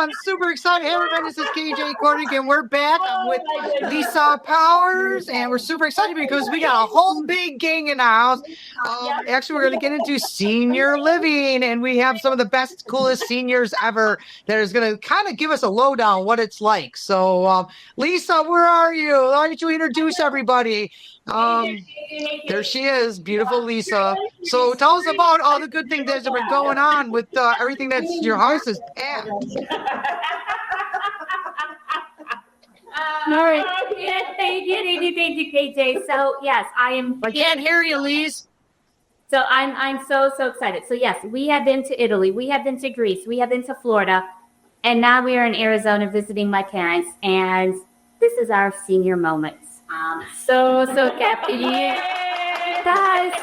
I'm super excited. Hey, everybody, this is KJ Kornick, and we're back. I'm with Lisa Powers, and we're super excited because we got a whole big gang in the house. Actually, we're going to get into senior living, and we have some of the best, coolest seniors ever that is going to kind of give us a lowdown what it's like. So, Lisa, where are you? Why don't you introduce everybody? There she is, beautiful Lisa. So tell us about all the good things that have been going on with everything that's your house is at. All right. Thank you, KJ. So yes, I am. I can't hear you, Lise. So I'm so excited. So yes, we have been to Italy, we have been to Greece, we have been to Florida, and now we are in Arizona visiting my parents, and this is our senior moments. So happy. Guys,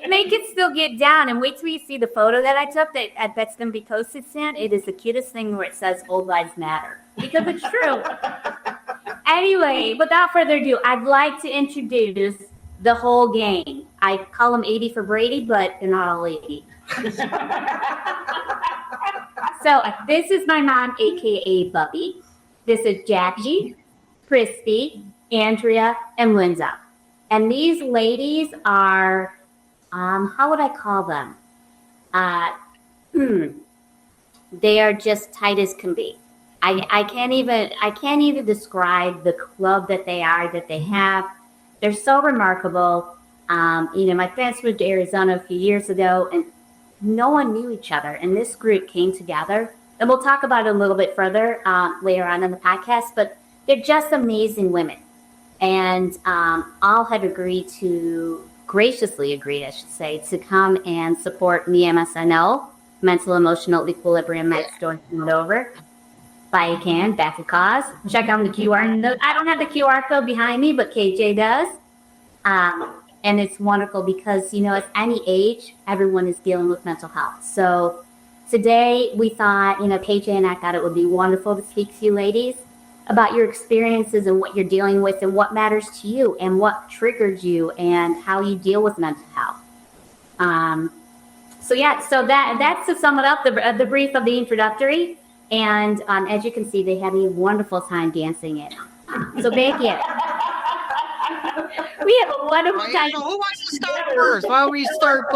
make it still get down and wait till you see the photo that I took that that's going to be posted soon. It is the cutest thing where it says "Old Lives Matter" because it's true. Anyway, without further ado, I'd like to introduce the whole gang. I call them 80 for Brady, but they're not all 80. So this is my mom, aka Bubby. This is Jackie, Crispy, Andrea, and Linda. And these ladies are, how would I call them? They are just tight as can be. I can't even describe the club that they are, that they have. They're so remarkable. My parents moved to Arizona a few years ago, and no one knew each other. And this group came together. And we'll talk about it a little bit further later on in the podcast, but they're just amazing women. And all had graciously agreed, I should say, to come and support me, MSNO, Mental Emotional Equilibrium Next Door and Over. Buy a can, back a cause. Check out the QR. I don't have the QR code behind me, but KJ does. And it's wonderful because, at any age, everyone is dealing with mental health. So today we thought, KJ and I thought it would be wonderful to speak to you ladies about your experiences and what you're dealing with and what matters to you and what triggered you and how you deal with mental health. So that's to sum it up, the brief of the introductory. And as you can see, they had a wonderful time dancing it. So thank you. We have a wonderful time. Who wants to start first? Why don't we start?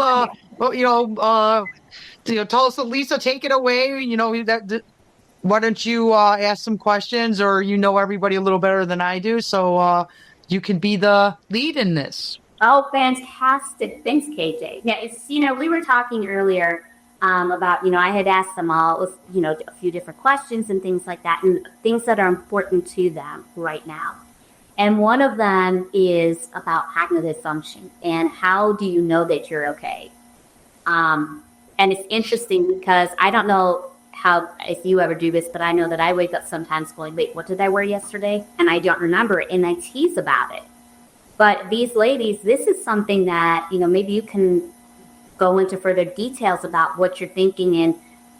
Tell us, Lisa, take it away. Why don't you ask some questions, or everybody a little better than I do, so you can be the lead in this. Oh, fantastic. Thanks, KJ. Yeah, it's, we were talking earlier about, I had asked them all, a few different questions and things like that, and things that are important to them right now. And one of them is about cognitive function and how do you know that you're okay? And it's interesting because I don't know if you ever do this, but I know that I wake up sometimes going, wait, what did I wear yesterday? And I don't remember it, and I tease about it. But these ladies, this is something that, maybe you can go into further details about what you're thinking and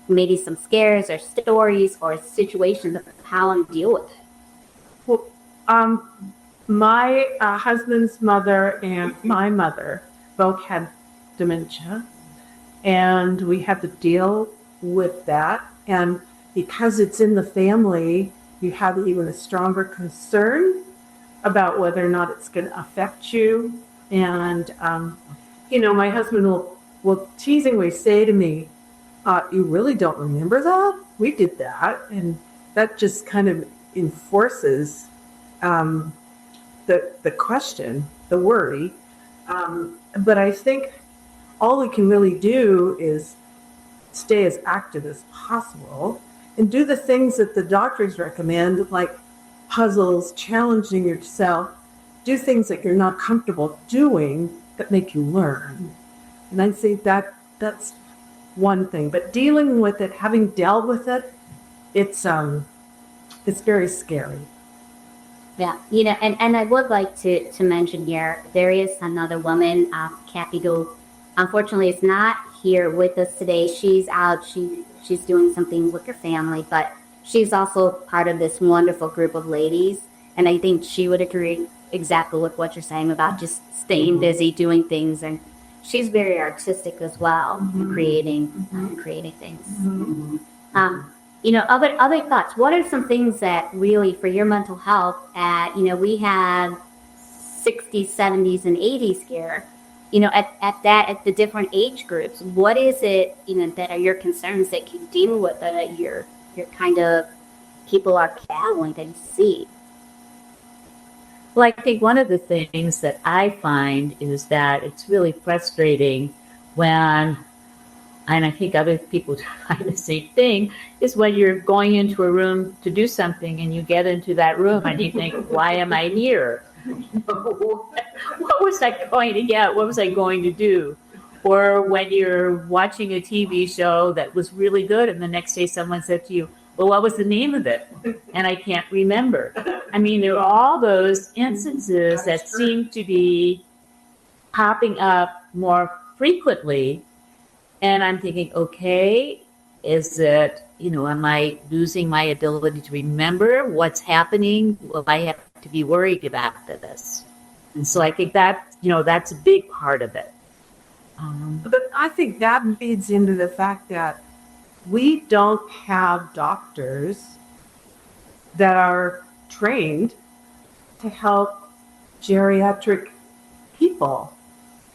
maybe some scares or stories or situations of how to deal with it. Well, my husband's mother and my mother both had dementia, and we had to deal with that. And because it's in the family, you have even a stronger concern about whether or not it's going to affect you. And, my husband will teasingly say to me, you really don't remember that? We did that. And that just kind of enforces the question, the worry. But I think all we can really do is stay as active as possible and do the things that the doctors recommend, like puzzles, challenging yourself, do things that you're not comfortable doing that make you learn. And I'd say that's one thing. But dealing with it, having dealt with it, it's very scary. Yeah, and I would like to mention here, there is another woman, Kathy, who unfortunately is not here with us today. She's out, she's doing something with her family, but she's also part of this wonderful group of ladies. And I think she would agree exactly with what you're saying about just staying busy, doing things. And she's very artistic as well, creating things. other thoughts. What are some things that really, for your mental health, we have 60s, 70s, and 80s here. At the different age groups, what is it, that are your concerns that you deal with that your kind of people are battling that you see? Well, I think one of the things that I find is that it's really frustrating when, and I think other people find the same thing, is when you're going into a room to do something and you get into that room and you think, why am I here? What was I going to get? What was I going to do? Or when you're watching a TV show that was really good and the next day someone said to you, well, what was the name of it? And I can't remember. I mean, there are all those instances that seem to be popping up more frequently. And I'm thinking, okay, is it, am I losing my ability to remember what's happening? Will I have to be worried about this? And so I think that, that's a big part of it. But I think that feeds into the fact that we don't have doctors that are trained to help geriatric people.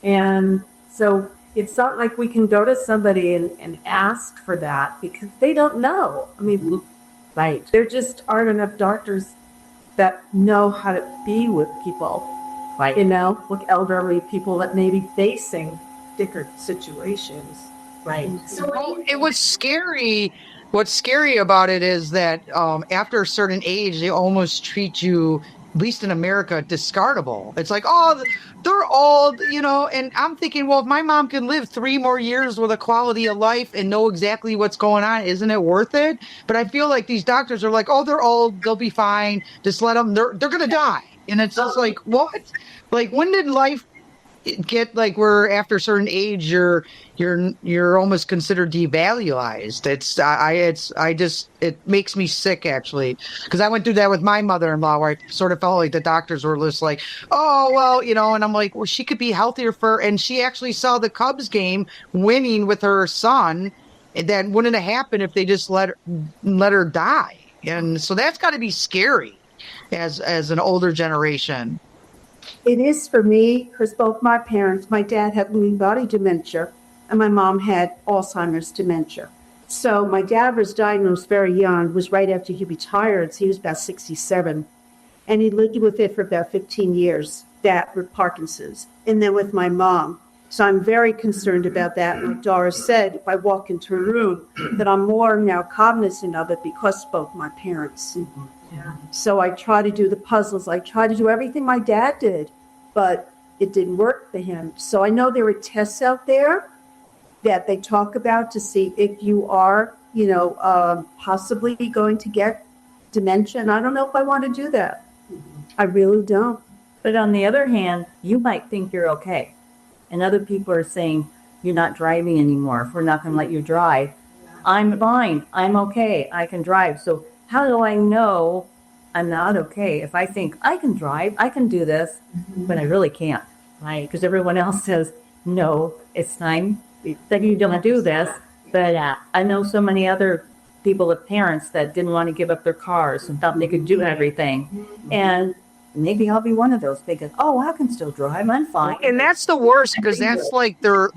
And so it's not like we can go to somebody and ask for that because they don't know. I mean, Right. there just aren't enough doctors that know how to be with people, Right. with elderly people that may be facing different situations. Right. Well, it was scary. What's scary about it is that after a certain age, they almost treat you, at least in America, discardable. It's like, oh, they're old, and I'm thinking, well, if my mom can live 3 more years with a quality of life and know exactly what's going on, isn't it worth it? But I feel like these doctors are like, oh, they're old, they'll be fine. Just let them, they're going to die. And it's just like, what? Like, when did life get like where after a certain age you're almost considered devalued? It makes me sick, actually, because I went through that with my mother-in-law, where I sort of felt like the doctors were just like, oh well, and I'm like, well, she could be healthier and she actually saw the Cubs game winning with her son, and that wouldn't have happened if they just let her die. And so that's got to be scary as an older generation. It is for me, because both my parents, my dad had Lewy body dementia, and my mom had Alzheimer's dementia. So my dad was diagnosed very young, was right after he retired, so he was about 67. And he lived with it for about 15 years, that with Parkinson's, and then with my mom. So I'm very concerned about that. Like Doris said, if I walk into a room, that I'm more now cognizant of it because of both my parents. Yeah. So I try to do the puzzles. I try to do everything my dad did, but it didn't work for him. So I know there are tests out there that they talk about to see if you are, possibly going to get dementia. And I don't know if I want to do that. I really don't. But on the other hand, you might think you're okay. And other people are saying, you're not driving anymore. We're not going to let you drive. I'm fine. I'm okay. I can drive. So how do I know I'm not okay? If I think I can drive, I can do this, but I really can't, right? Because everyone else says, no, it's time that you don't do this. But I know so many other people with parents that didn't want to give up their cars and thought they could do everything. And maybe I'll be one of those because, I can still drive. I'm fine. And that's the worst, because that's like their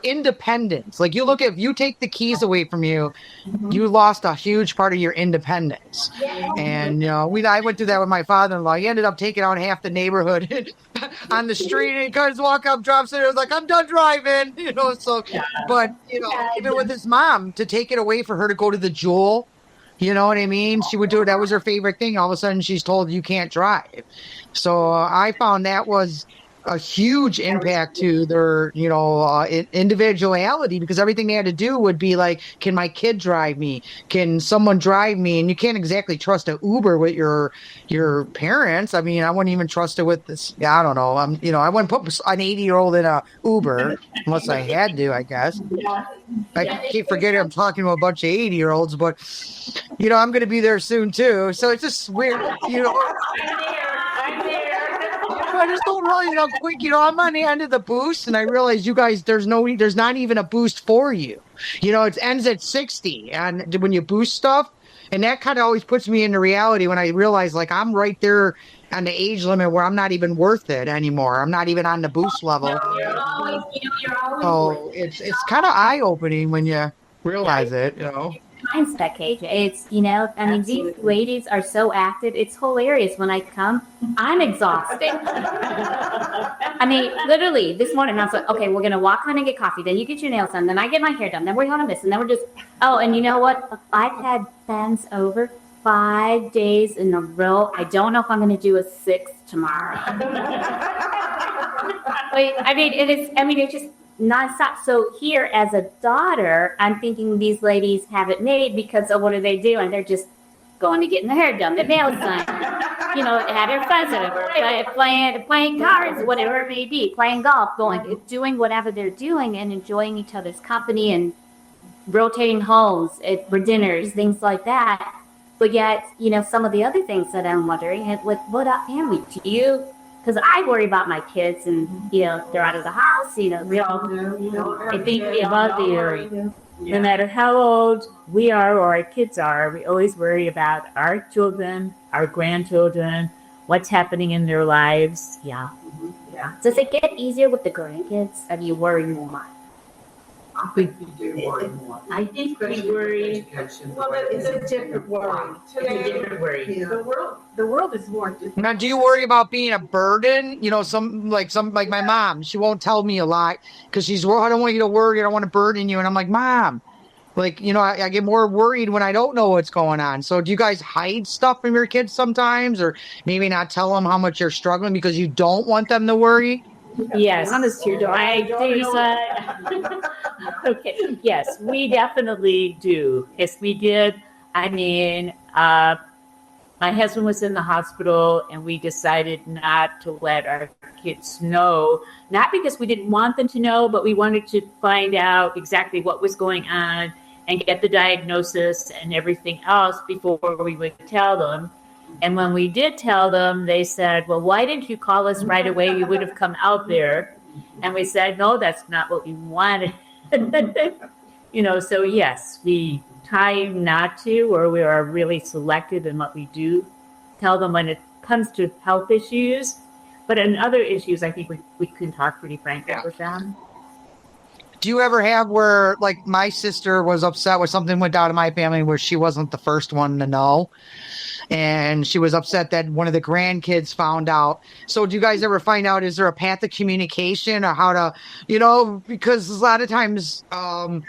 independence. Like, if you take the keys away from you, you lost a huge part of your independence. And I went through that with my father-in-law. He ended up taking out half the neighborhood on the street, and he comes walk up, drops it, and was like, I'm done driving. But even with his mom, to take it away for her to go to the Jewel, you know what I mean? She would do it. That was her favorite thing. All of a sudden, she's told you can't drive. So I found that was a huge impact to their, individuality, because everything they had to do would be like, can my kid drive me? Can someone drive me? And you can't exactly trust an Uber with your parents. I mean, I wouldn't even trust it with this. I don't know. I wouldn't put an 80-year-old in a Uber unless I had to, I guess. I keep forgetting I'm talking to a bunch of 80-year-olds, but I'm going to be there soon too. So it's just weird, I'm there. I just don't realize how quick, I'm on the end of the boost, and I realize you guys, there's not even a boost for you. It ends at 60, and when you boost stuff, and that kind of always puts me into reality when I realize, like, I'm right there on the age limit where I'm not even worth it anymore. I'm not even on the boost level. You're always So it's kind of eye opening when you realize it. mindset, KJ. It's, I mean, these ladies are so active. It's hilarious. When I come, I'm exhausted. I mean, literally, this morning, I was like, okay, we're going to walk around and get coffee. Then you get your nails done. Then I get my hair done. Then we're going on this. And then we're just, and you know what? I've had fans over 5 days in a row. I don't know if I'm going to do a 6th tomorrow. It's just nonstop. So here, as a daughter, I'm thinking these ladies have it made because of what do they do? And they're just going to getting their hair done, their nails done, having fun, playing cards, whatever it may be, playing golf, doing whatever they're doing and enjoying each other's company and rotating homes for dinners, things like that. But yet, some of the other things that I'm wondering, with what family do you? Because I worry about my kids, and they're out of the house. I think we all do. No matter how old we are or our kids are, we always worry about our children, our grandchildren, what's happening in their lives. Yeah. Does it get easier with the grandkids? Or do you worry more? I think you do worry more. I think we worry. Well, it's a different worry. The world is more different. Now, do you worry about being a burden? Some like my mom, she won't tell me a lot because I don't want you to worry. I don't want to burden you. And I'm like, Mom, I get more worried when I don't know what's going on. So do you guys hide stuff from your kids sometimes, or maybe not tell them how much you're struggling because you don't want them to worry? Yes, Honest, your daughter. I do. Okay. Yes, we definitely do. Yes, we did. I mean, my husband was in the hospital, and we decided not to let our kids know. Not because we didn't want them to know, but we wanted to find out exactly what was going on and get the diagnosis and everything else before we would tell them. And when we did tell them, they said, well, why didn't you call us right away? We would have come out there. And we said, no, that's not what we wanted. So yes, we try not to, or we are really selective in what we do tell them when it comes to health issues. But in other issues, I think we can talk pretty frankly with them. Do you ever have where, like, my sister was upset with something went down in my family where she wasn't the first one to know? And she was upset that one of the grandkids found out. So do you guys ever find out, is there a path of communication or how to, because a lot of times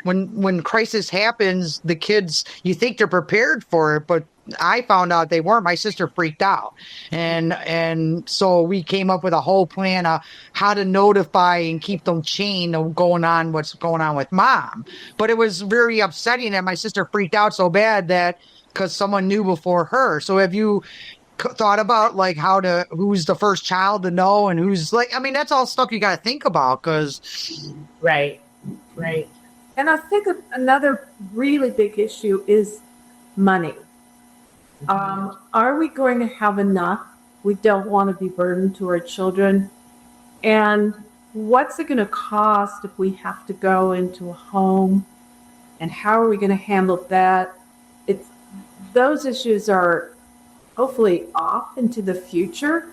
when crisis happens, the kids, you think they're prepared for it, but I found out they weren't. My sister freaked out. And so we came up with a whole plan of how to notify and keep them chained of what's going on with Mom. But it was very upsetting that my sister freaked out so bad that because someone knew before her. So have you thought about like who's the first child to know and who's that's all stuff you got to think about because. Right. And I think another really big issue is money. Are we going to have enough? We don't want to be burdened to our children. And what's it going to cost if we have to go into a home? And how are we going to handle that? Those issues are hopefully off into the future,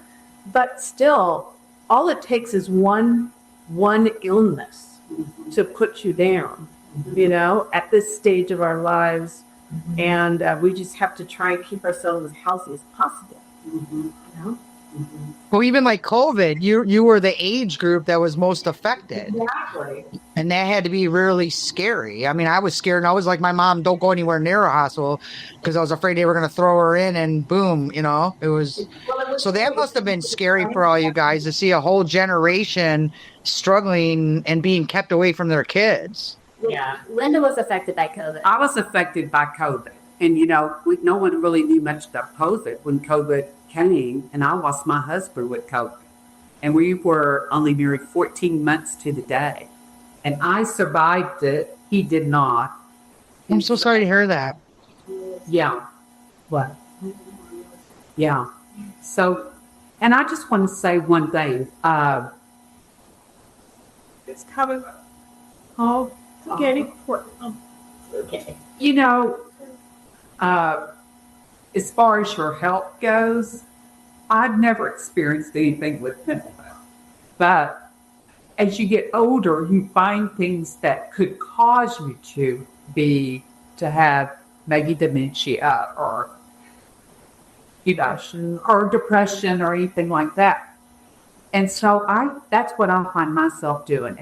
but still, all it takes is one illness to put you down, at this stage of our lives. And we just have to try and keep ourselves as healthy as possible. Well, even like COVID, you were the age group that was most affected. Exactly. And that had to be really scary. I mean, I was scared, and I was like, my mom, don't go anywhere near a hospital because I was afraid they were going to throw her in, and boom, it was. So that must have been scary for all you guys to see a whole generation struggling and being kept away from their kids. Yeah. Linda was affected by COVID. I was affected by COVID. And, no one really knew much about COVID when COVID came, and I lost my husband with COVID. And we were only married 14 months to the day. And I survived it. He did not. I'm so sorry to hear that. Yeah. What? Yeah. So, And I just want to say one thing. It's coming. Oh, okay. Okay. You know, as far as your health goes, I've never experienced anything with mental health. But as you get older, you find things that could cause you to have maybe dementia or, or depression or anything like that. And so that's what I find myself doing.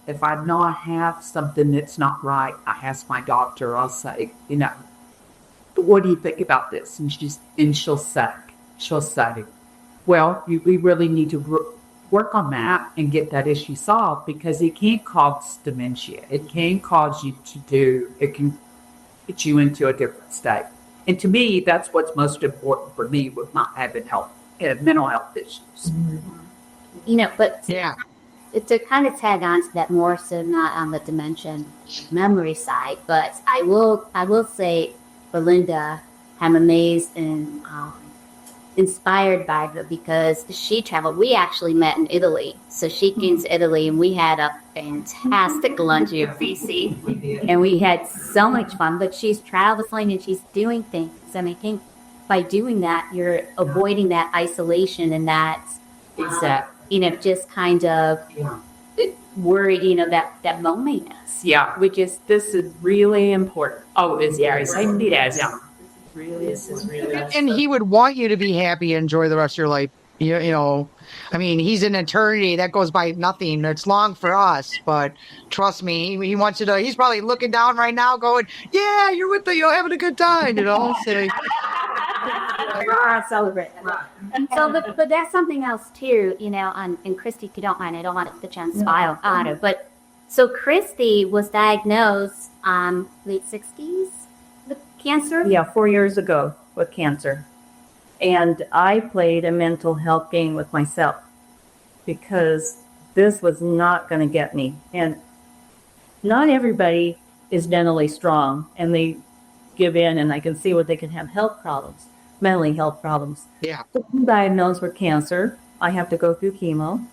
If I know I have something that's not right, I ask my doctor, I'll say, what do you think about this? And she'll say, well, we really need to work on that and get that issue solved, because it can cause dementia. It can cause you it can get you into a different state. And to me, that's what's most important for me with not having mental health issues. But Yeah. to kind of tag on to that more so not on the dementia memory side, but I will say, Belinda, I'm amazed and inspired by her because she traveled. We actually met in Italy. So she came to Italy and we had a fantastic lunch here at BC. And we had so much fun, but she's traveling and she's doing things. And I think by doing that, you're avoiding that isolation and that, just kind of worried, that loneliness. Yeah. This is really important. Oh, it's And he would want you to be happy and enjoy the rest of your life. I mean, he's in eternity. That goes by nothing. It's long for us, but trust me, he wants you to. He's probably looking down right now, going, "Yeah, you're having a good time," So, Celebrate. And so, but that's something else too, and Christy, if you don't mind, I don't want the chance to smile on her, but so Christy was diagnosed late 60s with cancer. Yeah, 4 years ago with cancer. And I played a mental health game with myself because this was not going to get me. And not everybody is mentally strong and they give in, and I can see what they can have health problems, mentally health problems. Yeah. I'm diagnosed with cancer. I have to go through chemo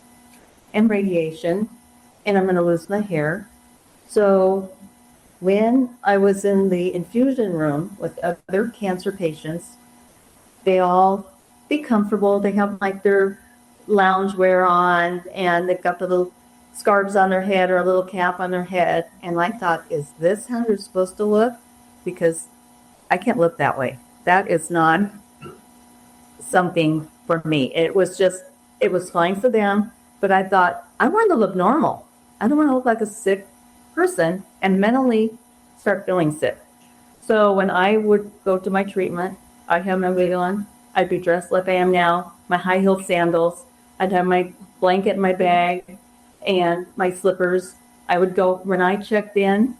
and radiation, and I'm going to lose my hair. So when I was in the infusion room with other cancer patients, they all be comfortable. They have like their loungewear on, and they've got the little scarves on their head or a little cap on their head. And I thought, is this how you're supposed to look? Because I can't look that way. That is not something for me. It was fine for them, but I thought, I want to look normal. I don't want to look like a sick person and mentally start feeling sick. So when I would go to my treatment, I'd have my wig on. I'd be dressed like I am now, my high-heeled sandals. I'd have my blanket in my bag and my slippers. I would go, when I checked in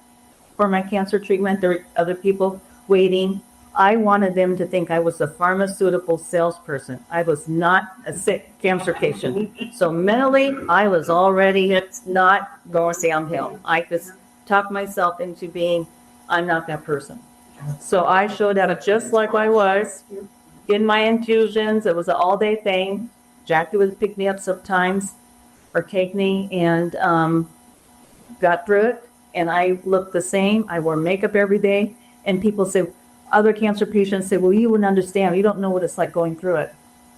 for my cancer treatment, there were other people waiting. I wanted them to think I was a pharmaceutical salesperson. I was not a sick cancer patient. So mentally, I was already, it's not going downhill. I just talked myself into being, I'm not that person. So I showed up just like I was in my infusions. It was an all-day thing. Jackie would pick me up sometimes or take me, and got through it. And I looked the same. I wore makeup every day. And people say, other cancer patients say, well, you wouldn't understand. You don't know what it's like going through it.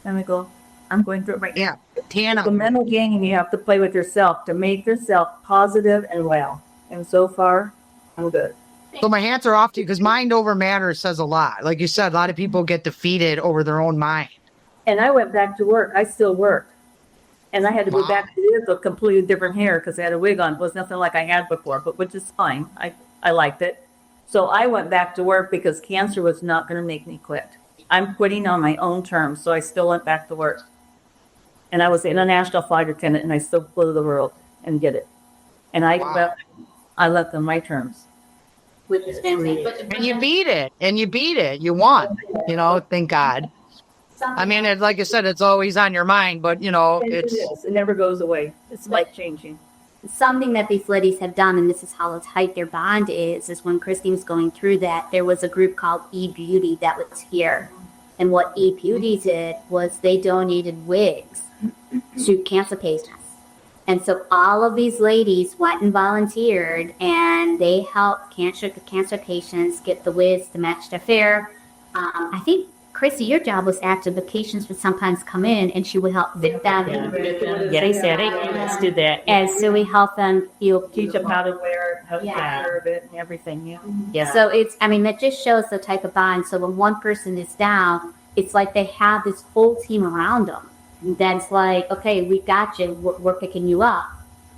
And I go, I'm going through it right now. yeah, Tana. The mental game you have to play with yourself to make yourself positive and well. And so far, I'm good. So my hats are off to you because mind over matter says a lot. Like you said, a lot of people get defeated over their own mind. And I went back to work. I still worked. And I had to Wow. go back to a completely different hair because I had a wig on. It was nothing like I had before, but which is fine. I liked it. So I went back to work because cancer was not going to make me quit. I'm quitting on my own terms, so I still went back to work. And I was an international flight attendant, and I still flew the world and did it. And Wow. I left on my terms. With his family. And you beat it. You won. Thank God. I mean, like I said, it's always on your mind, but, And it's... it is. It never goes away. It's life-changing. Something that these ladies have done, and this is how tight their bond is when Christine was going through that, there was a group called E-Beauty that was here. And what eBeauty did was they donated wigs to cancer patients. And so all of these ladies went and volunteered, and they helped cancer patients get the wigs to match their fare. I think, Chrissy, your job was after the patients would sometimes come in, and she would help fit them. Yeah, they said, hey, let's do that. And so we help them, Teach them how to wear it, how to Yeah. serve it, and everything. Yeah. So that just shows the type of bond. So when one person is down, it's like they have this whole team around them. That's like, okay, we got you. We're picking you up,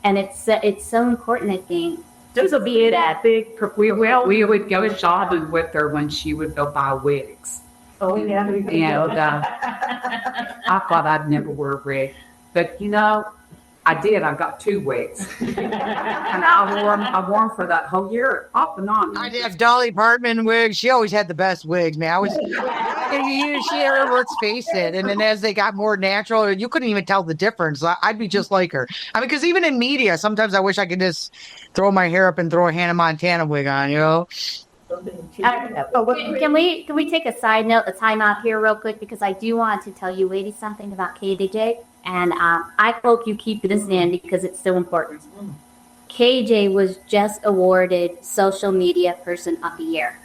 and it's so important. I think. This will be that big. We would go shopping with her when she would go buy wigs. Oh, yeah. And I thought I'd never wear a wig, but I did. I got 2 wigs, and I wore them for that whole year, off and on. I did have Dolly Parton wigs. She always had the best wigs, man. Let's face it. And then as they got more natural, you couldn't even tell the difference. I'd be just like her. I mean, because even in media, sometimes I wish I could just throw my hair up and throw a Hannah Montana wig on, Can we take a side note, a time out here real quick, because I do want to tell you ladies something about KJ, and I hope you keep this in because it's so important. KJ was just awarded Social Media Person of the Year.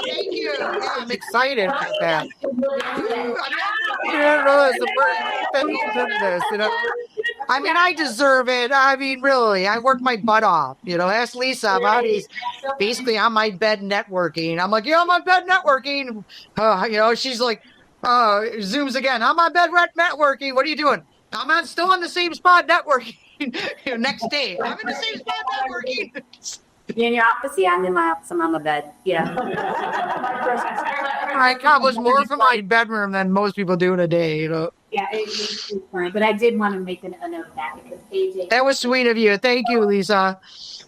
Thank you. Yeah, I'm excited about that. I mean, I deserve it. I mean, really, I worked my butt off. Ask Lisa about these. Basically, on my bed networking. I'm like, I'm on bed networking. She's like, Zooms again. I'm on bed networking. What are you doing? I'm still on the same spot networking. Next day, I'm in the same spot networking. You're in your office? Yeah, I'm in my office. I'm on my bed. Yeah. I accomplish more from my bedroom than most people do in a day, Yeah, it's fine. But I did want to make a note of that because AJ. That was sweet of you. Thank you, Lisa.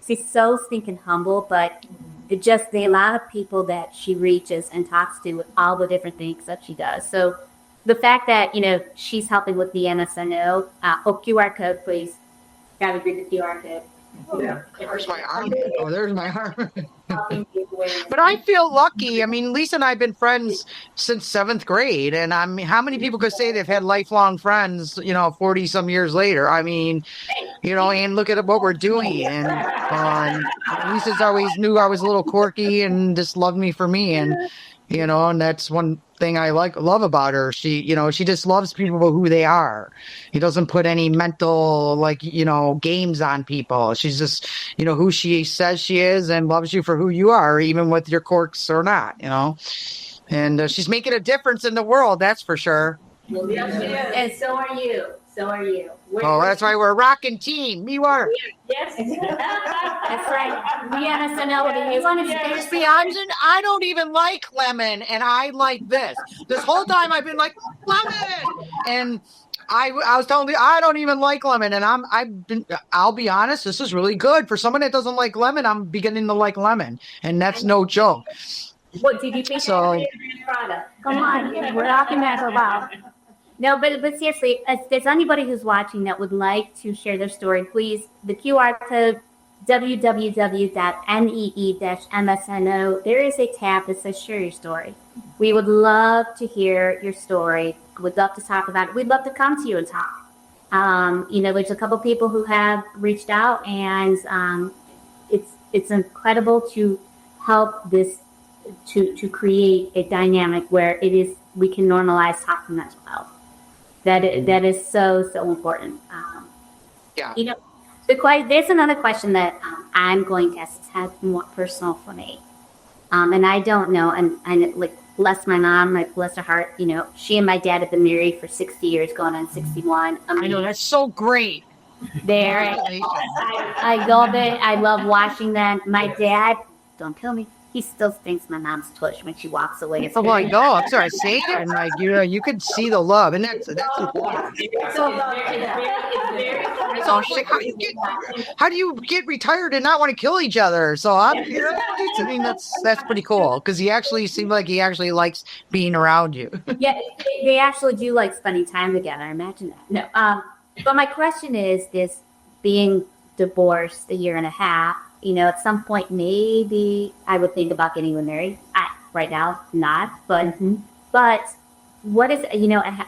She's so stinking humble, but the amount of people that she reaches and talks to with all the different things that she does. So the fact that, she's helping with the MSNO, QR code, please. Gotta read the QR code. Yeah. There's my arm. Oh, there's my arm. But I feel lucky. I mean, Lisa and I have been friends since 7th grade. And I mean, how many people could say they've had lifelong friends, 40 some years later? I mean, and look at what we're doing. And Lisa's always knew I was a little quirky and just loved me for me. And, and that's one thing I love about her. She just loves people for who they are. He doesn't put any mental, games on people. She's just, who she says she is and loves you for who you are, even with your quirks or not, And she's making a difference in the world, that's for sure. And so are you. That's right. We're a rocking team. You are. Yes. That's right. We MSNO. See, I don't even like lemon, and I like this. This whole time I've been like, lemon! And I was telling you, I don't even like lemon, and I'll be honest, this is really good. For someone that doesn't like lemon, I'm beginning to like lemon, and that's no joke. What did you think? So, come on, we're talking that for a while. No, but seriously, if there's anybody who's watching that would like to share their story, please, the QR code, www.nee-msno, there is a tab that says share your story. We would love to hear your story. We'd love to talk about it. We'd love to come to you and talk. There's a couple people who have reached out, and it's incredible to help this to create a dynamic where we can normalize talking mental health. That is so important. Yeah. There's another question that I'm going to ask. It's more personal for me, and I don't know. And bless my mom, bless her heart. She and my dad have been married for 60 years, going on 61. I know, that's so great. I love it. I love watching them. My dad, don't kill me. He still stinks my mom's tush when she walks away. Oh my God! I'm sorry, say it, and you could see the love, and that's important. How do you get retired and not want to kill each other? So I mean, that's pretty cool because he actually seemed like he actually likes being around you. Yeah, they actually do like spending time together. Imagine that. No, but my question is this: being divorced a year and a half. At some point, maybe I would think about getting married. right now, not. But Mm-hmm. but what is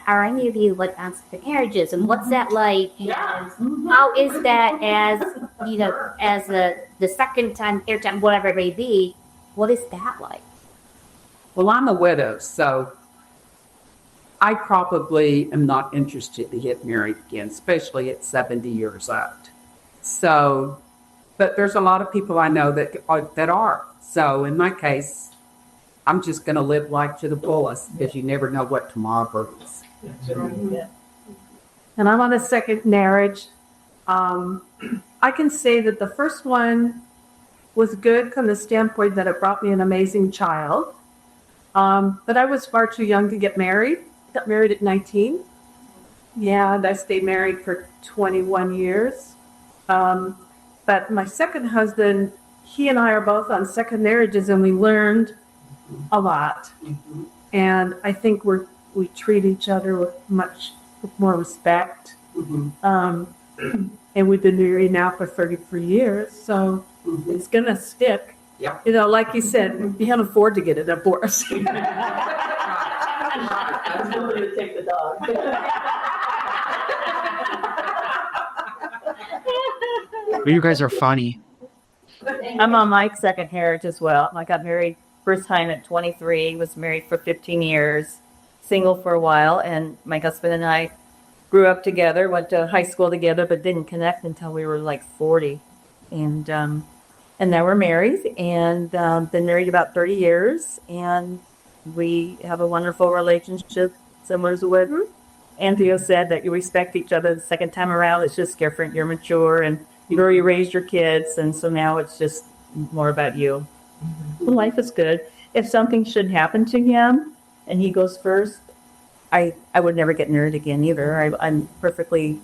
are any of you like on second marriages, and what's that like? How is that as as the second time, third time, whatever it may be? What is that like? Well, I'm a widow, so I probably am not interested to get married again, especially at 70 years old. So, but there's a lot of people I know that are. So in my case, I'm just going to live life to the fullest because you never know what tomorrow brings. And I'm on a second marriage. I can say that the first one was good from the standpoint that it brought me an amazing child. But I was far too young to get married. Got married at 19. Yeah, and I stayed married for 21 years. But my second husband, he and I are both on second marriages, and we learned a lot. And I think we treat each other with much more respect. And we've been married now for 33 years, so it's gonna stick. Yeah. Like you said, you can't afford to get a divorce. I'm going to take the dog. You guys are funny. I'm on my second marriage as well. I got married first time at 23, was married for 15 years, single for a while, and my husband and I grew up together, went to high school together, but didn't connect until we were like 40. And now we're married, and been married about 30 years, and we have a wonderful relationship, similar to what Anthea said, that you respect each other the second time around. It's just different. You're mature, and you've already raised your kids, and so now it's just more about you. Well, life is good. If something should happen to him and he goes first, I would never get married again either. I'm perfectly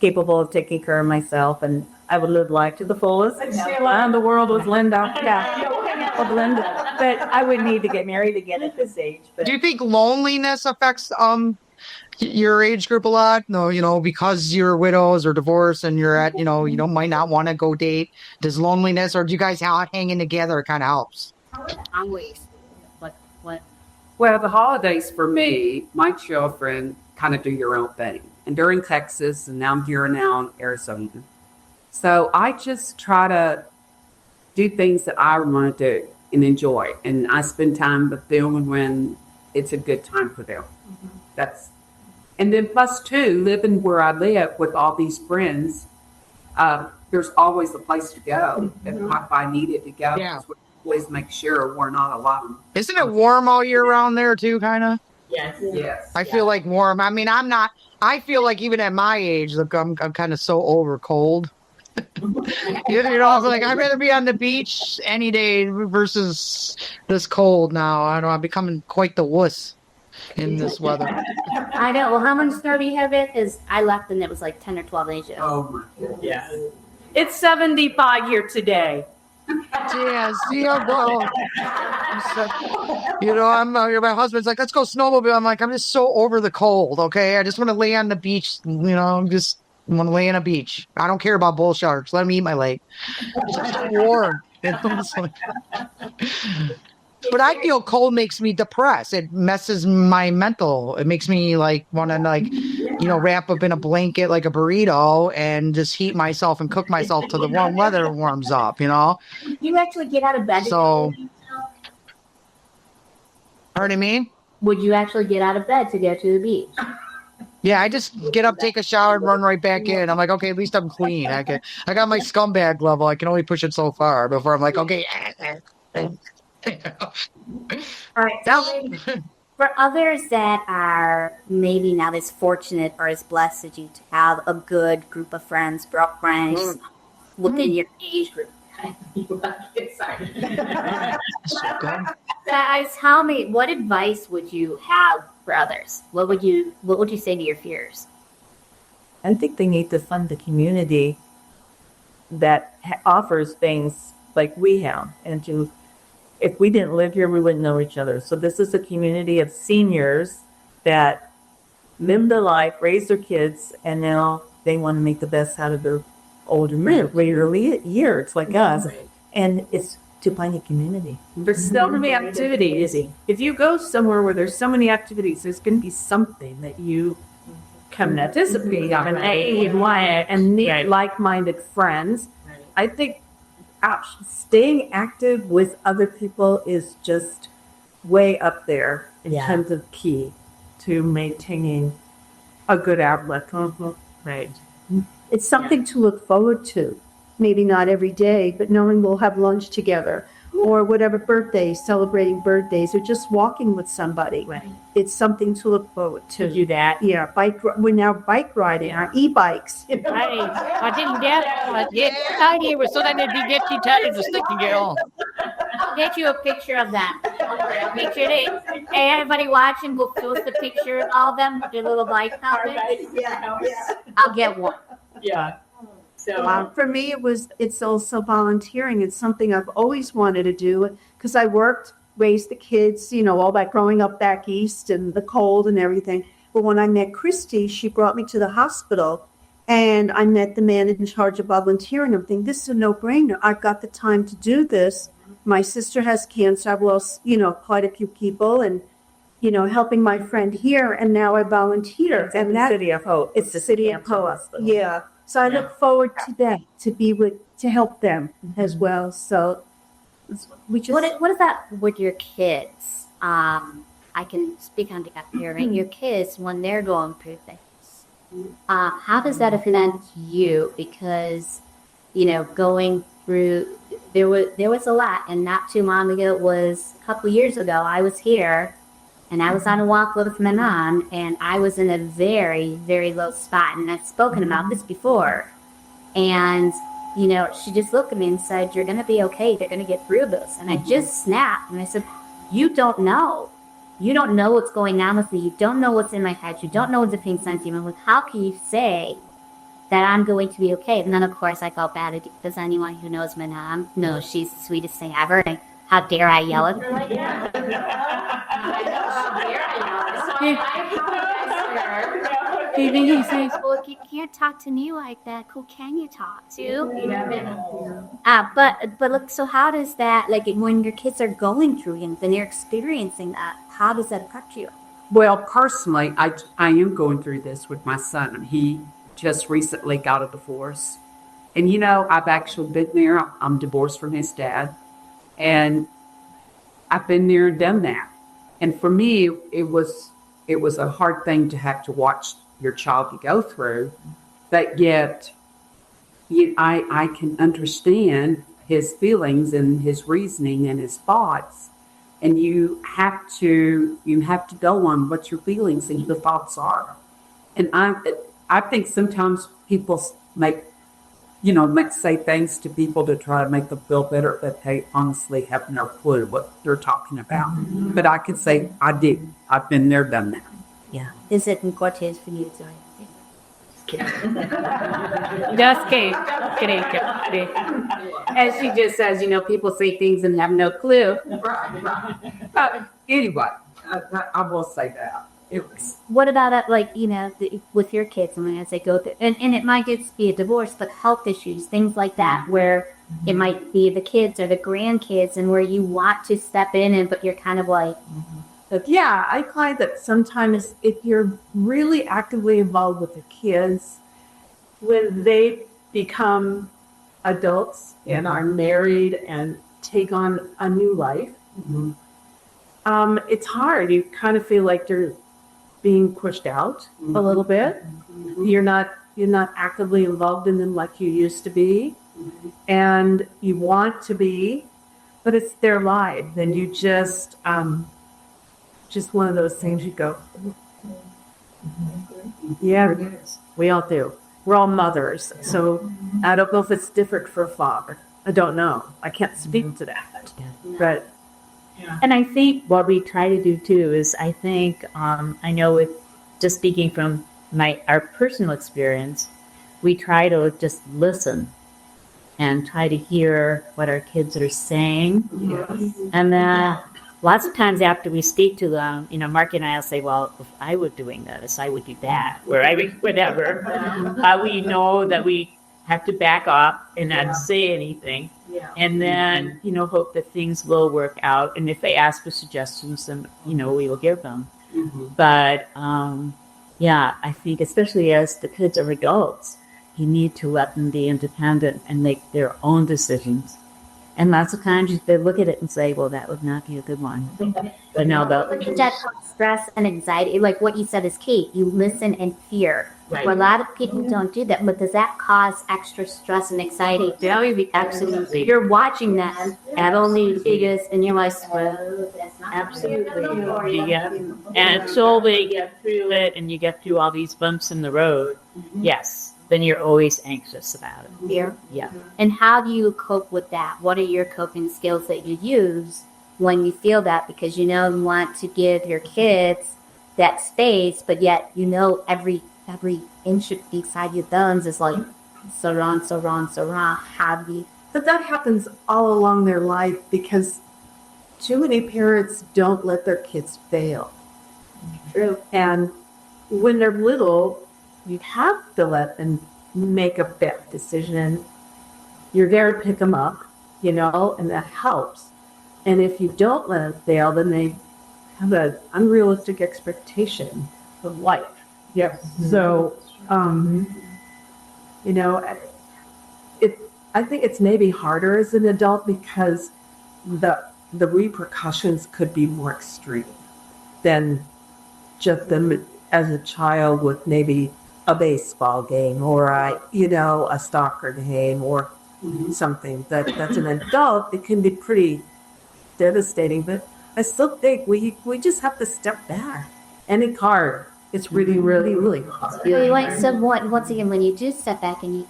capable of taking care of myself, and I would live life to the fullest. Around the world with Linda. Yeah, with Linda. But I would need to get married again at this age. But Do you think loneliness affects your age group a lot? No, because you're widows or divorced and you're at, might not want to go date. Does loneliness, or do you guys hanging together kind of helps? Always. What? Well, the holidays for me, my children kind of do your own thing. And they're in Texas, and now I'm here now in Arizona. So I just try to do things that I want to do and enjoy. And I spend time with them when it's a good time for them. And then plus two, living where I live with all these friends, there's always a place to go if I needed to go. Yeah. Always make sure we're not alone. Isn't it warm all year round there too, kind of? Yes. I feel like warm. I mean, I feel like even at my age, look, I'm kind of so over cold. Like I'd rather be on the beach any day versus this cold now. I know I'm becoming quite the wuss in this weather. I know. Well, how much snow do you have it? Because I left and it was like 10 or 12 inches. Oh my goodness. Yeah. It's 75 here today. Yeah, see, I'm going. My husband's like, let's go snowmobile. I'm like, I'm just so over the cold. Okay, I just want to lay on the beach. I'm just want to lay on a beach. I don't care about bull sharks. Let them eat my leg. It's just warm. But I feel cold makes me depressed. It messes my mental. It makes me want to wrap up in a blanket like a burrito and just heat myself and cook myself till the warm weather warms up. You actually get out of bed? So, pardon me? Would you actually get out of bed to go to the beach? Yeah, I just get up, take a shower, and run right back in. I'm like, okay, at least I'm clean. I got my scumbag level. I can only push it so far before I'm like, okay. All right. For others that are maybe not as fortunate or as blessed as you to have a good group of friends, friends within your age group. Guys, tell me, what advice would you have for others? What would you say to your peers? I think they need to fund the community that offers things like we have, and if we didn't live here, we wouldn't know each other. So this is a community of seniors that lived their life, raised their kids, and now they want to make the best out of their older years like us. And it's to find a community. There's so many activities. If you go somewhere where there's so many activities, there's going to be something that you can participate on and meet like-minded friends. I think staying active with other people is just way up there in terms of key to maintaining a good outlook. Right. It's something to look forward to. Maybe not every day, but knowing we'll have lunch together or whatever birthdays, celebrating birthdays, or just walking with somebody. Right. It's something to look forward To to. do that. Yeah, we're now bike riding, our e-bikes. I didn't get out here with so that it'd get you tired of sticking girl. I'll get you a picture of them. Make sure hey, everybody watching, we'll post a picture of all of them, their little bike outfits. I'll get one. Yeah. For me, it's also volunteering. It's something I've always wanted to do because I raised the kids, all that growing up back east and the cold and everything. But when I met Christy, she brought me to the hospital and I met the man in charge of volunteering. I'm thinking, this is a no-brainer. I've got the time to do this. My sister has cancer. I've lost, quite a few people and, helping my friend here. And now I volunteer. And that City of Hope. it's the City of Hope. Yeah. So I look forward to that, to help them as well. So we just. What is that with your kids? I can speak on behalf of your kids when they're going through things. How does that affect you? Because, going through, there was a lot, and not too long ago, it was a couple years ago, I was here, and I was on a walk with my mom, and I was in a very, very low spot, and I've spoken about this before. And, she just looked at me and said, you're going to be okay. They're going to get through this. And I just snapped, and I said, you don't know. You don't know what's going on with me. You don't know what's in my head. You don't know what the things I'm dealing with. How can you say that I'm going to be okay? And then, of course, I felt bad because anyone who knows my mom knows she's the sweetest thing ever. And how dare I yell at her like that? I know, how dare I yell at her. So I apologize to her. He says, well, if you can't talk to me like that, who can you talk to? But look, so how does that, when your kids are going through and they're experiencing that, how does that affect you? Well, personally, I am going through this with my son. He just recently got a divorce. And, I've actually been there. I'm divorced from his dad. And I've been there and done that. And for me, it was a hard thing to have to watch your child go through. But yet, I can understand his feelings and his reasoning and his thoughts. And you have to go on what your feelings and your thoughts are. And I think sometimes people might say things to people to try to make them feel better, but they honestly have no clue what they're talking about. But I could say I did. I've been there, done that. Yeah. Is it important for you to Just kidding. As she just says, people say things and have no clue. Anyway, I will say that. What about with your kids? As they go through, and it might just be a divorce, but health issues, things like that, where it might be the kids or the grandkids, and where you want to step in, but you're kind of like. Yeah, I find that sometimes if you're really actively involved with the kids, when they become adults and are married and take on a new life, it's hard. You kind of feel like you're being pushed out a little bit. You're not actively involved in them like you used to be, and you want to be, but it's their lives, and you just one of those things you go, yeah, we all do. We're all mothers, so I don't know if it's different for a father. I don't know. I can't speak to that, but. And I think what we try to do too is I know with just speaking from our personal experience, we try to just listen and try to hear what our kids are saying. Yes. And then lots of times after we speak to them, Mark and I will say, well, if I were doing this, I would do that, or I would whatever. We know that we have to back off and not say anything. And then, hope that things will work out. And if they ask for suggestions, then, we will give them. But, I think especially as the kids are adults, you need to let them be independent and make their own decisions. And lots of times they look at it and say, well, that would not be a good one. But no, That stress and anxiety, like what you said is key. You listen and fear. Right. Well, a lot of people don't do that, but does that cause extra stress and anxiety? Absolutely. You're watching that at only biggest, and you're like, well, absolutely. Yeah. And until they get through it and you get through all these bumps in the road, yes, then you're always anxious about it. fear. Yeah. And how do you cope with that? What are your coping skills that you use when you feel that? Because you want to give your kids that space, but yet every inch beside your thumbs is like so wrong. How do you? But that happens all along their life because too many parents don't let their kids fail. True. And when they're little, you have to let them make a bad decision. And you're there to pick them up, and that helps. And if you don't let them fail, then they have an unrealistic expectation of life. Yep. So, I think it's maybe harder as an adult because the repercussions could be more extreme than just them as a child with maybe a baseball game or a soccer game or something that's an adult. It can be pretty devastating, but I still think we just have to step back. And it's hard. It's really, really, really hard. Once again, when you do step back and you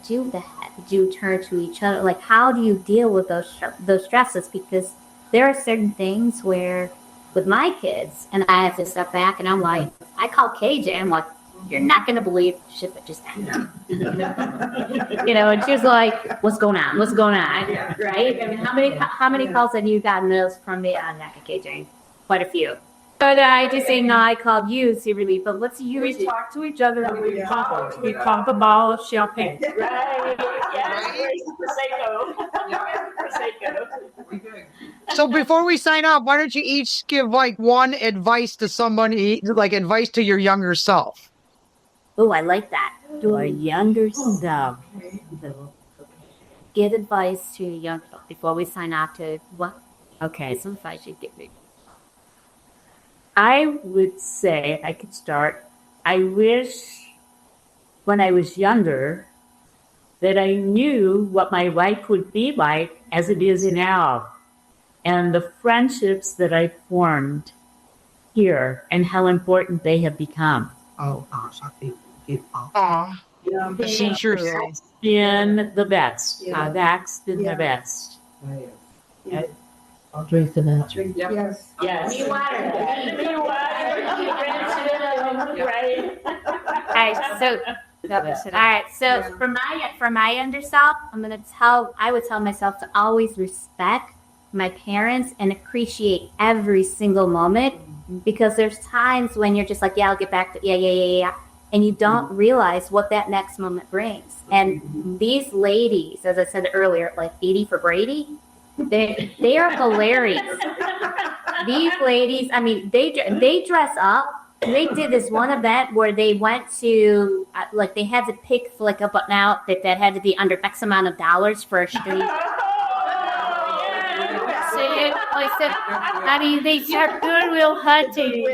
do turn to each other, like how do you deal with those stresses? Because there are certain things where with my kids, and I have to step back and I'm like, I call KJ, I'm like, you're not going to believe shit that just happened. And she's like, what's going on? Right? I mean, how many calls have you gotten those from me on KJ? Quite a few. But I just say, no, I called you, secretly. But let's use We talk to each other and we pop a ball of champagne. Right. Yeah. Prosecco. So before we sign off, why don't you each give one advice to somebody, advice to your younger self? Oh, I like that. Our younger self. Give advice to young people before we sign off to what? Okay. Some advice you give me. I would say I could start. I wish when I was younger that I knew what my life would be like as it is now, and the friendships that I formed here and how important they have become. Oh, gosh, I think Aw. The teachers. Been the best. That's been the best. I'll drink to that. Yes. Yes. Me water. Right. All right. So for my younger self, I would tell myself to always respect my parents and appreciate every single moment, because there's times when you're just like, yeah, I'll get back to yeah. And you don't realize what that next moment brings. And these ladies, as I said earlier, like Edie for Brady, they are hilarious. These ladies, I mean, they dress up. They did this one event where they went to, they had to pick a button outfit that had to be under X amount of dollars for a street. I mean, they are goodwill hunting.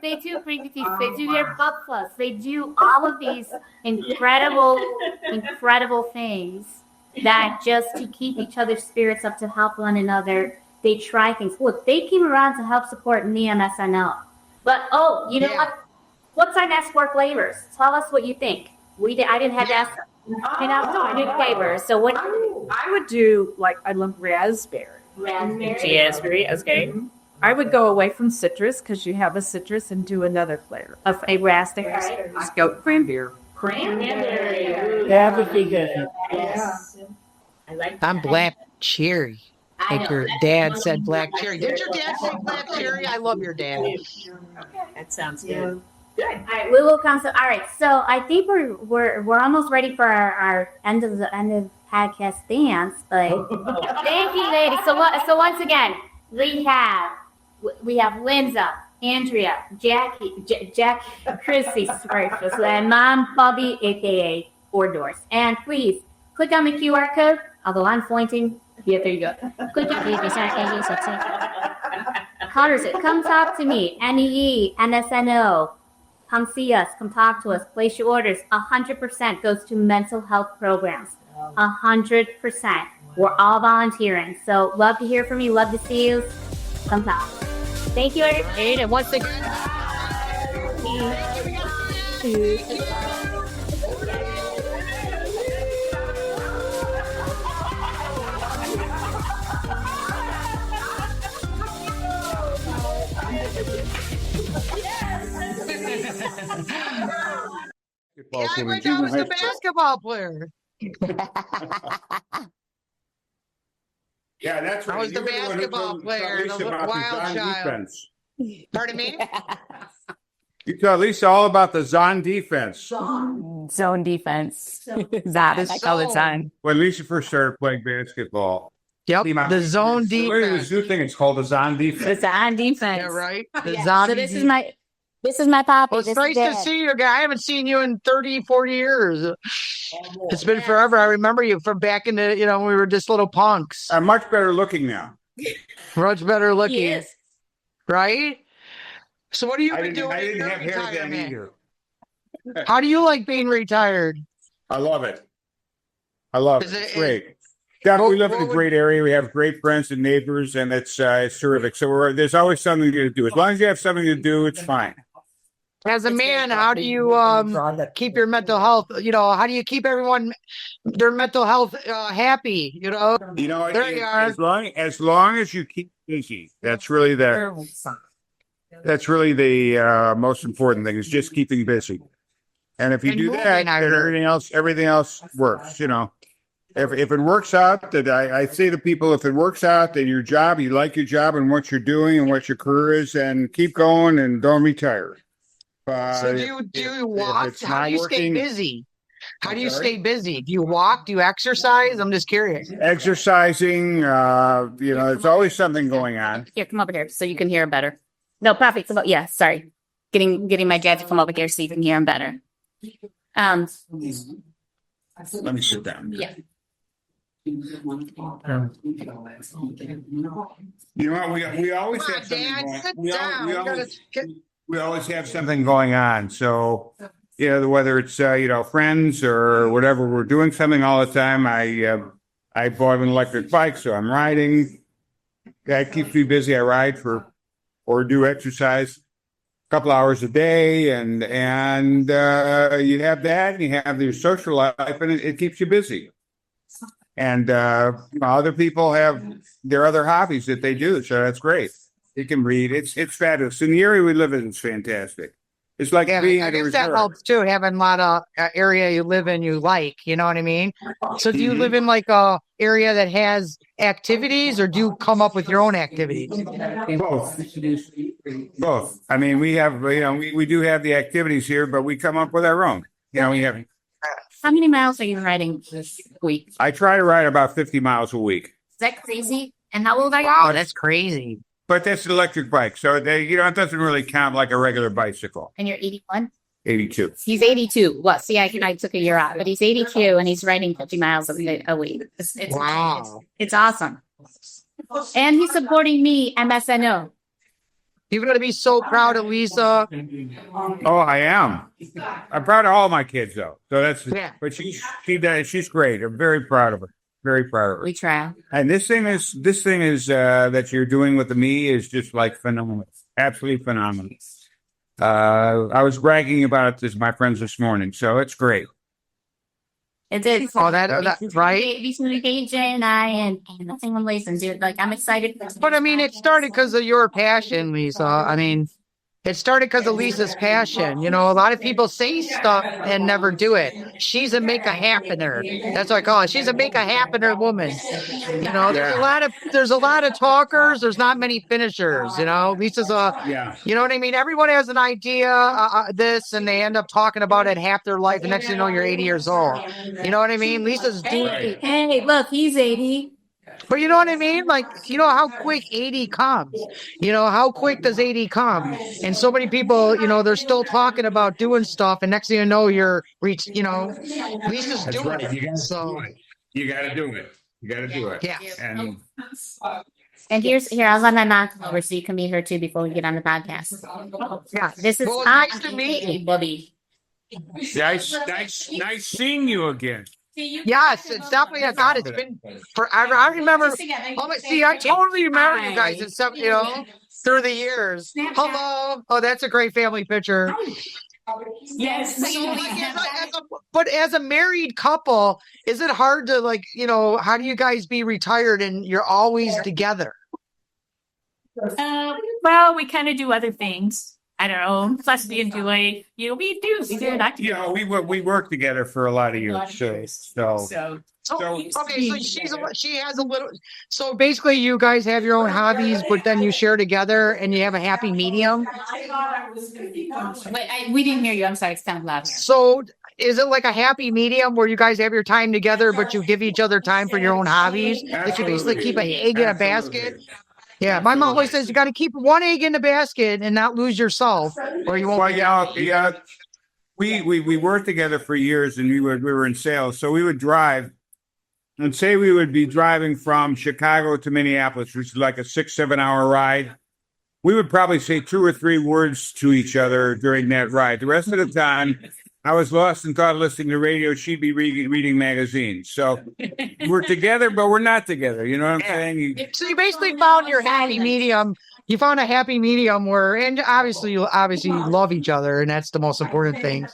They do bring these. They do their butt plus. They do all of these incredible things that just to keep each other's spirits up, to help one another. They try things. Look, they came around to help support me on SNL. But you know what? What's our next work labors? Tell us what you think. I didn't have to ask. I did favors. So what? I would do I'd love raspberry. Raspberry. Okay. I would go away from citrus because you have a citrus and do another flavor. A raspberry. Let's go cranberry. Cranberry. That would be good. Yes. I like that. I'm black cherry. Like your dad said black cherry. Did your dad say black cherry? I love your dad. That sounds good. All right, we will come. So, all right. So I think we're almost ready for our end of podcast dance. But thank you, ladies. So once again, we have Linda, Andrea, Jackie, Chrissy, and Mom Bobby, aka Four Doors. And please click on the QR code. Although I'm pointing, yeah, there you go. Click on how does it? Come talk to me. NEE, NSNO. Come see us. Come talk to us. Place your orders. 100% goes to mental health programs. 100%. We're all volunteering. So love to hear from you. Love to see you. Come talk. Thank you, everybody. And once again, Basketball I team in wish I junior was high a school. basketball player. Yeah, that's right. I was the You were one who basketball told player, Lisa the about wild Zahn child. defense. Pardon me? You tell Lisa all about the Zahn defense. Zone defense. That The I call it zone. zone. When Lisa first started playing basketball. Yep, the zone Look at defense. this new thing. It's called the Zahn The defense. zone defense. Yeah, right? The So zombie this is defense. my poppy. Well, it's This nice is to Dad. see you, guy. I haven't seen you in 30, 40 years. It's been forever. I remember you from back in the, when we were just little punks. I'm much better looking now. Much better He looking, is. right? So what have you I been didn't, doing I in didn't your have hair then retirement? either. How do you like being retired? I love it. I love it. Is it- It's great. Down, we live in a what would- great area. We have great friends and neighbors, and it's terrific. So there's always something to do. As long as you have something to do, it's fine. As a man, how do you keep your mental health? How do you keep everyone their mental health happy? You know, There you are. as long as you keep busy, that's really the most important thing is just keeping busy. And if you And do moving, that, I then heard. everything else works. If it works out, that I say to people, if it works out, that your job, you like your job and what you're doing and what your career is, and keep going and don't retire. So do you if walk? it's How not do you stay working- busy? How do you Sorry? stay busy? Do you walk? Do you exercise? I'm just curious. Exercising, there's always something going on. Here, come over here so you can hear him better. No, perfect. Yeah, sorry. Getting my dad to come over here so you can hear him better. Let me sit down. Yeah. You know what? We always Come have on, something Dad, going. sit We, al- down. we We gotta always, get- we always have something going on. So, whether it's friends or whatever, we're doing something all the time. I bought an electric bike, so I'm riding. That keeps me busy. I ride or do exercise a couple hours a day, and you have that, and you have your social life, and it keeps you busy. And other people have their other hobbies that they do, so that's great. You can read. It's fabulous. In the area we live in, it's fantastic. It's like Yeah, being I at a guess that resort. helps too, having a lot of area you live in you like, you know what I mean? So do you Mhm. live in like a area that has activities, or do you come up with your own activities? Both. I mean, we have, we do have the activities here, but we come up with our own. We have. How many miles are you riding this week? Is I try to ride about 50 miles a week, that crazy? And how old are you? Oh, that's crazy. but that's an electric bike, so it doesn't really count like a regular bicycle. And you're 81? 82. He's 82. Well, see, I took a year off, but he's 82 and he's riding 50 miles a week. It's Wow. It's awesome. And he's supporting me, MSNO. You're going to be so proud of Lisa. Oh, I am. I'm proud of all my kids, though. So that's. Yeah. But she's great. I'm very proud of her. Very proud of her. We try. And this thing is that you're doing with me is just like phenomenal. Absolutely phenomenal. I was bragging about it to my friends this morning, so it's great. It is. Oh, that right? Between KJ and I and nothing one listen, dude. Like, I'm excited. But I mean, it started because of your passion, Lisa. I mean, It started because of Lisa's passion. You know, a lot of people say stuff and never do it. She's a make a happener. That's what I call it. She's a make a happener woman. You know, there's a lot of talkers. There's not many finishers. You know, Lisa's you know what I mean? Everyone has an idea, this, and they end up talking about it half their life. The next thing you know, you're 80 years old. You know what I mean? Lisa's doing it. Hey, look, he's 80. But you know what I mean? Like, you know how quick 80 comes. You know, how quick does 80 come? And so many people, you know, they're still talking about doing stuff. And next thing you know, you know, Lisa's That's doing right. it. You gotta So, do it. You gotta do it. You gotta do it. yeah. And And here, I'll let my mom come over so you can meet her too before we get on the podcast. Yeah. This is Well, it's nice to meet you. Bobby. nice seeing you again. Yes, it's definitely a God. It's been forever. I remember. I totally remember you guys and stuff. You know, through the years. Hello. Oh, that's a great family picture. Yes. But as a married couple, is it hard to, like, you know, how do you guys be retired and you're always together? Well, we kind of do other things. I don't know. Plus, we enjoy, we do not You know, we worked together for a lot of years. So So, Okay, so she has a little. So basically, you guys have your own hobbies, but then you share together and you have a happy medium. Wait, we didn't hear you. I'm sorry. It's kind of loud. So is it like a happy medium where you guys have your time together, but you give each other time for your own hobbies? That you basically keep an egg in a basket. Yeah, my mom always says you got to keep one egg in the basket and not lose yourself, or you won't. Well, yeah. We worked together for years, and we were in sales, so we would drive. And say we would be driving from Chicago to Minneapolis, which is like a 6-7 hour ride. We would probably say 2 or 3 words to each other during that ride. The rest of the time, I was lost and thought listening to radio. She'd be reading magazines. So we're together, but we're not together. You know what I'm saying? So you basically found your happy medium. You found a happy medium where, and obviously you love each other, and that's the most important thing.